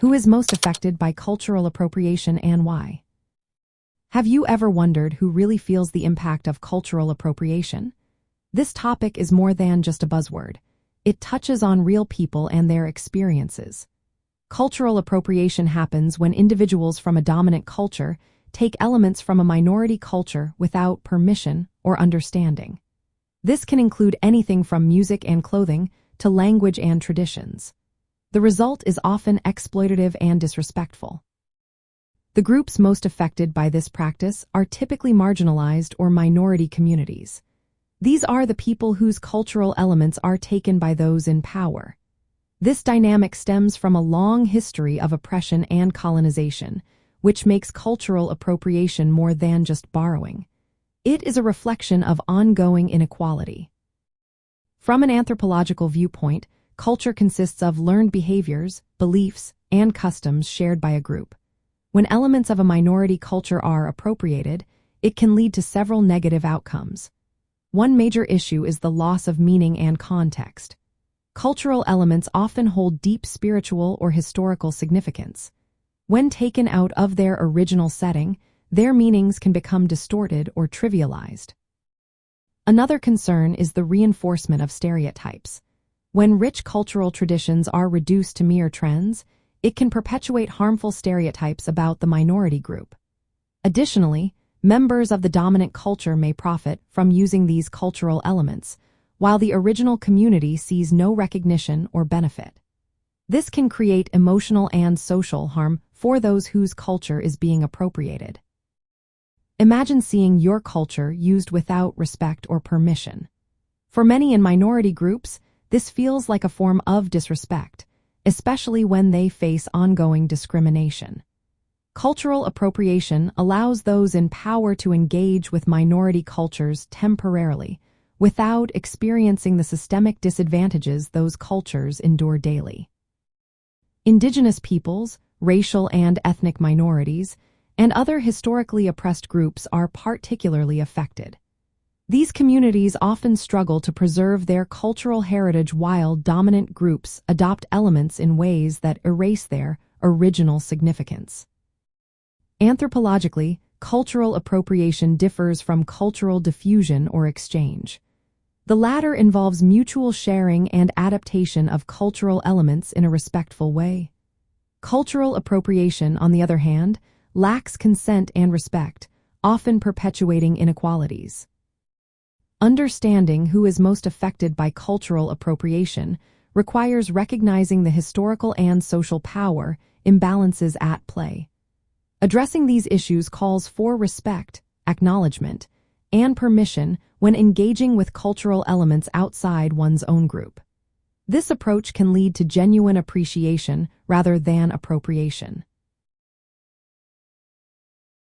Who is most affected by cultural appropriation and why? Have you ever wondered who really feels the impact of cultural appropriation? This topic is more than just a buzzword. It touches on real people and their experiences. Cultural appropriation happens when individuals from a dominant culture take elements from a minority culture without permission or understanding. This can include anything from music and clothing to language and traditions. The result is often exploitative and disrespectful. The groups most affected by this practice are typically marginalized or minority communities. These are the people whose cultural elements are taken by those in power. This dynamic stems from a long history of oppression and colonization, which makes cultural appropriation more than just borrowing. It is a reflection of ongoing inequality. From an anthropological viewpoint, culture consists of learned behaviors, beliefs, and customs shared by a group. When elements of a minority culture are appropriated, it can lead to several negative outcomes. One major issue is the loss of meaning and context. Cultural elements often hold deep spiritual or historical significance. When taken out of their original setting, their meanings can become distorted or trivialized. Another concern is the reinforcement of stereotypes. When rich cultural traditions are reduced to mere trends, it can perpetuate harmful stereotypes about the minority group. Additionally, members of the dominant culture may profit from using these cultural elements, while the original community sees no recognition or benefit. This can create emotional and social harm for those whose culture is being appropriated. Imagine seeing your culture used without respect or permission. For many in minority groups, this feels like a form of disrespect, especially when they face ongoing discrimination. Cultural appropriation allows those in power to engage with minority cultures temporarily, without experiencing the systemic disadvantages those cultures endure daily. Indigenous peoples, racial and ethnic minorities, and other historically oppressed groups are particularly affected. These communities often struggle to preserve their cultural heritage while dominant groups adopt elements in ways that erase their original significance. Anthropologically, cultural appropriation differs from cultural diffusion or exchange. The latter involves mutual sharing and adaptation of cultural elements in a respectful way. Cultural appropriation, on the other hand, lacks consent and respect, often perpetuating inequalities. Understanding who is most affected by cultural appropriation requires recognizing the historical and social power imbalances at play. Addressing these issues calls for respect, acknowledgment, and permission when engaging with cultural elements outside one's own group. This approach can lead to genuine appreciation rather than appropriation.